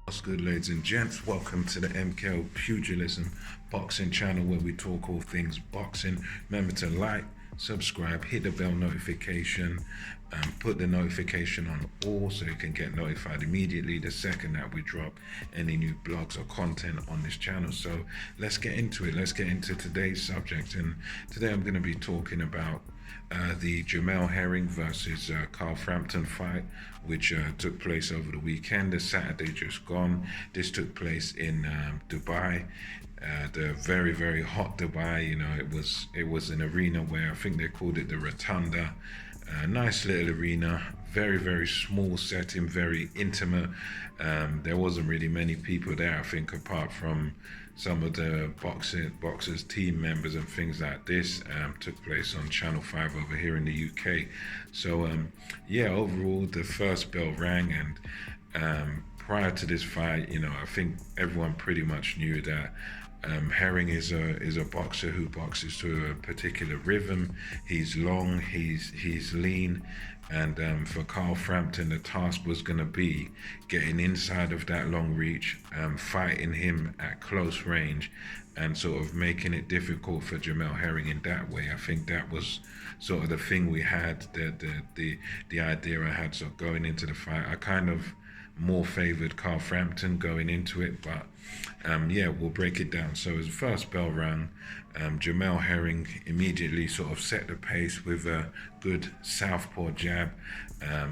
What's good, ladies and gents? Welcome to the MKO Pugilism Boxing channel where we talk all things boxing. Remember to like, subscribe, hit the bell notification, put the notification on all so you can get notified immediately the second that we drop any new blogs or content on this channel. So let's get into it. Let's get into today's subject. And today I'm going to be talking about the Jamel Herring versus Carl Frampton fight, which took place over the weekend, the Saturday just gone. This took place in Dubai, the very, very hot Dubai. You know, it was an arena where I think they called it the Rotunda. Nice little arena, very, very small setting, very intimate. There wasn't really many people there, I think, apart from some of the boxers team members and things like this. Took place on Channel 5 over here in the UK. So yeah, overall the first bell rang, and prior to this fight, you know, I think everyone pretty much knew that Herring is a boxer who boxes to a particular rhythm. He's long, he's lean, and for Carl Frampton, the task was going to be getting inside of that long reach, fighting him at close range, and sort of making it difficult for Jamel Herring in that way. I think that was sort of the thing we had, the idea I had. So going into the fight, I kind of more favored Carl Frampton going into it, but yeah, we'll break it down. So as the first bell rang, Jamel Herring immediately sort of set the pace with a good southpaw jab.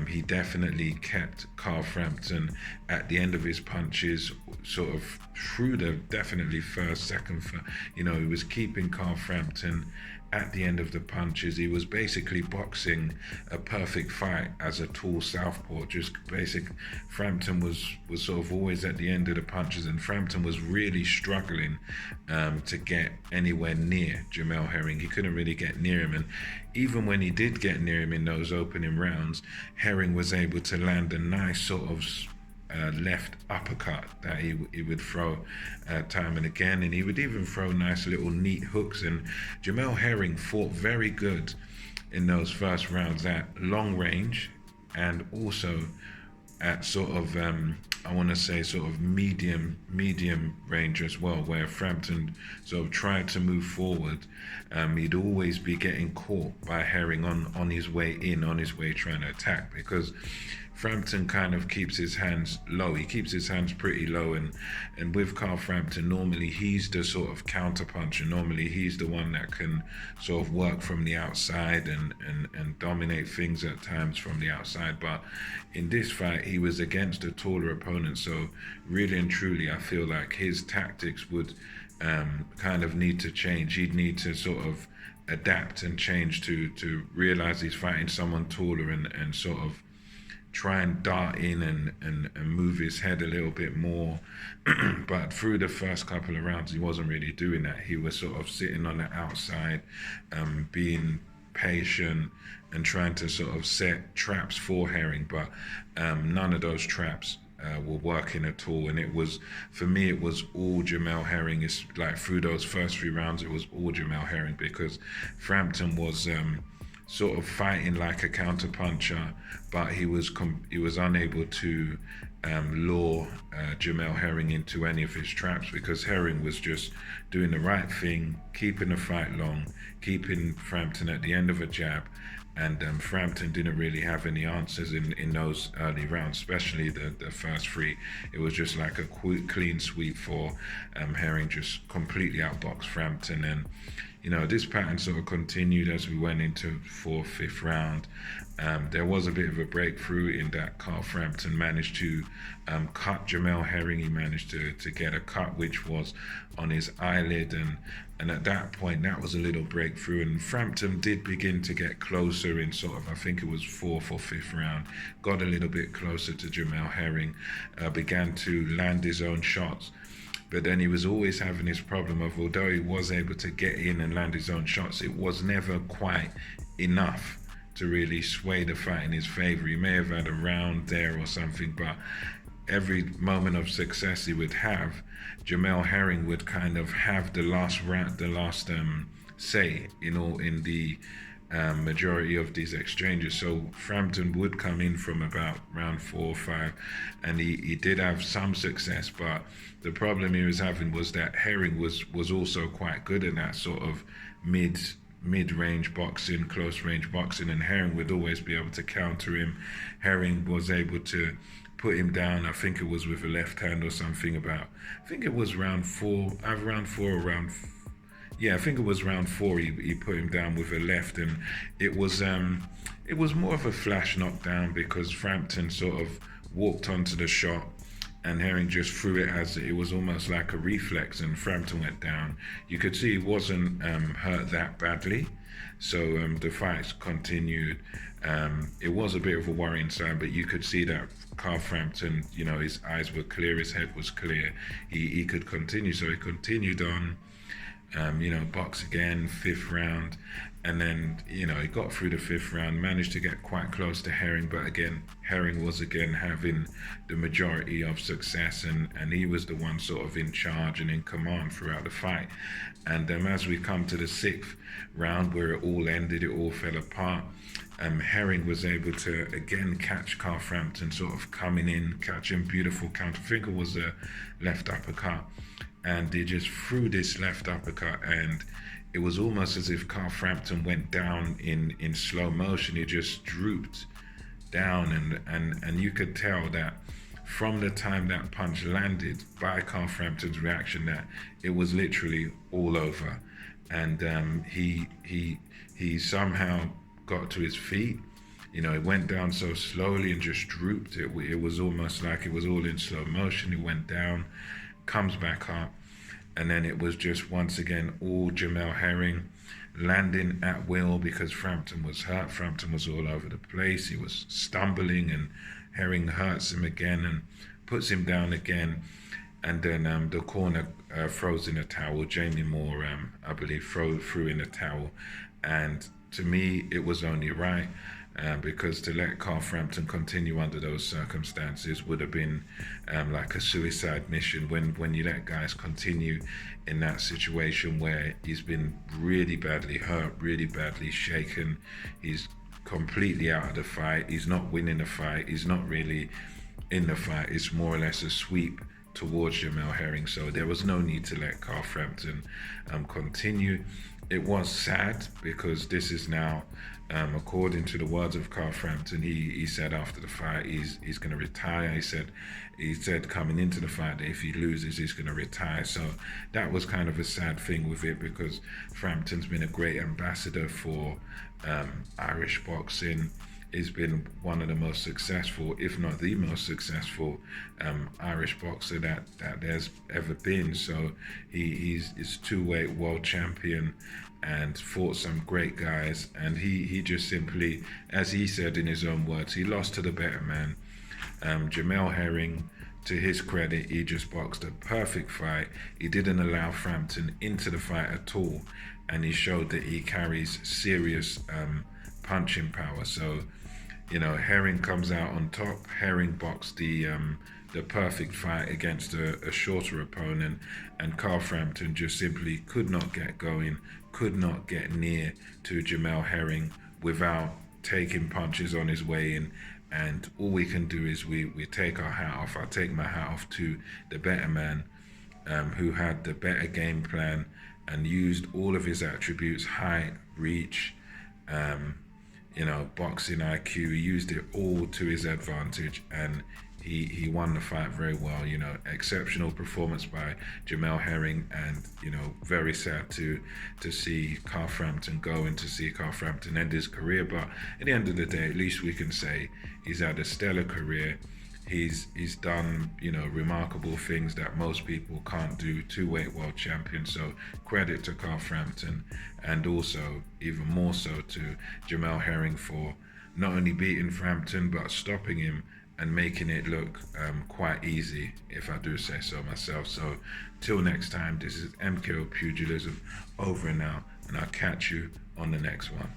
He definitely kept Carl Frampton at the end of his punches, sort of through the definitely first, second, you know, he was keeping Carl Frampton at the end of the punches. He was basically boxing a perfect fight as a tall southpaw. Just basic. Frampton was sort of always at the end of the punches, and Frampton was really struggling to get anywhere near Jamel Herring. He couldn't really get near him, and even when he did get near him in those opening rounds, Herring was able to land a nice sort of left uppercut that he would throw time and again, and he would even throw nice little neat hooks. And Jamel Herring fought very good in those first rounds at long range, and also at sort of I want to say sort of medium range as well, where Frampton sort of tried to move forward. He'd always be getting caught by Herring on his way in, on his way trying to attack, because Frampton kind of keeps his hands low. He keeps his hands pretty low, and with Carl Frampton, normally he's the sort of counter puncher. Normally he's the one that can sort of work from the outside and dominate things at times from the outside. But in this fight, he was against a taller opponent. So really and truly, I feel like his tactics would kind of need to change. He'd need to sort of adapt and change to realize he's fighting someone taller, and sort of try and dart in and move his head a little bit more. But through the first couple of rounds, he wasn't really doing that. He was sort of sitting on the outside, being patient and trying to sort of set traps for Herring, but none of those traps were working at all. And it was, for me, it was all Jamel Herring. It's like through those first 3 rounds, it was all Jamel Herring, because Frampton was sort of fighting like a counter puncher, but he was unable to lure Jamel Herring into any of his traps, because Herring was just doing the right thing, keeping the fight long, keeping Frampton at the end of a jab. And Frampton didn't really have any answers in those early rounds, especially the first 3. It was just like a clean sweep for Herring, just completely outboxed Frampton. And you know, this pattern sort of continued as we went into 4th, 5th round. There was a bit of a breakthrough in that Carl Frampton managed to cut Jamel Herring. He managed to get a cut which was on his eyelid, and at that point that was a little breakthrough, and Frampton did begin to get closer in sort of, I think it was 4th or 5th round, got a little bit closer to Jamel Herring, began to land his own shots. But then he was always having his problem of, although he was able to get in and land his own shots, it was never quite enough to really sway the fight in his favor. He may have had a round there or something, but every moment of success he would have, Jamel Herring would kind of have the last round, the last say, you know, in the majority of these exchanges. So Frampton would come in from about round 4 or 5, and he did have some success, but the problem he was having was that Herring was also quite good in that sort of mid-range boxing, close range boxing, and Herring would always be able to counter him. Herring was able to put him down. I think it was with a left hand or something. I think it was round 4, either round 4 or yeah, I think it was round 4. He put him down with a left, and it was more of a flash knockdown because Frampton sort of walked onto the shot, and Herring just threw it as it was almost like a reflex, and Frampton went down. You could see he wasn't hurt that badly, so the fights continued. It was a bit of a worrying sign, but you could see that Carl Frampton, his eyes were clear, his head was clear. He could continue, so he continued on. Box again, 5th round, and then he got through the 5th round, managed to get quite close to Herring, but again Herring was again having the majority of success, and he was the one sort of in charge and in command throughout the fight. And as we come to the 6th round where it all ended, it all fell apart. Herring was able to again catch Carl Frampton sort of coming in, catch him, beautiful counter. I think it was a left uppercut, and they just threw this left uppercut, and it was almost as if Carl Frampton went down in slow motion. He just drooped down, and you could tell that from the time that punch landed by Carl Frampton's reaction that it was literally all over. And he somehow got to his feet. He went down so slowly and just drooped. It was almost like it was all in slow motion. He went down, comes back up, and then it was just once again all Jamel Herring landing at will because Frampton was hurt. Frampton was all over the place. He was stumbling, and Herring hurts him again and puts him down again. And then the corner throws in a towel. Jamie Moore, I believe, threw in a towel. And to me, it was only right. Because to let Carl Frampton continue under those circumstances would have been like a suicide mission. When you let guys continue in that situation where he's been really badly hurt, really badly shaken, he's completely out of the fight, he's not winning the fight, he's not really in the fight, it's more or less a sweep towards Jamel Herring. So there was no need to let Carl Frampton continue. It was sad because this is now, according to the words of Carl Frampton, he said after the fight he's going to retire. He said coming into the fight that if he loses he's going to retire. So that was kind of a sad thing with it because Frampton's been a great ambassador for Irish boxing. He's been one of the most successful, if not the most successful, Irish boxer that there's ever been. So he's 2-weight world champion and fought some great guys. And he just simply, as he said in his own words, he lost to the better man. Jamel Herring, to his credit, he just boxed a perfect fight. He didn't allow Frampton into the fight at all, and he showed that he carries serious punching power. So, Herring comes out on top. Herring boxed the perfect fight against a shorter opponent, and Carl Frampton just simply could not get going, could not get near to Jamel Herring without taking punches on his way in. And all we can do is we take our hat off. I take my hat off to the better man, who had the better game plan and used all of his attributes: height, reach, boxing IQ. He used it all to his advantage, and he won the fight very well. Exceptional performance by Jamel Herring, and very sad to see Carl Frampton go and to see Carl Frampton end his career. But at the end of the day, at least we can say he's had a stellar career. He's done remarkable things that most people can't do. 2-weight world champion. So credit to Carl Frampton, and also even more so to Jamel Herring for not only beating Frampton but stopping him and making it look quite easy, if I do say so myself. So till next time, this is MKO Pugilism over and out, and I'll catch you on the next one.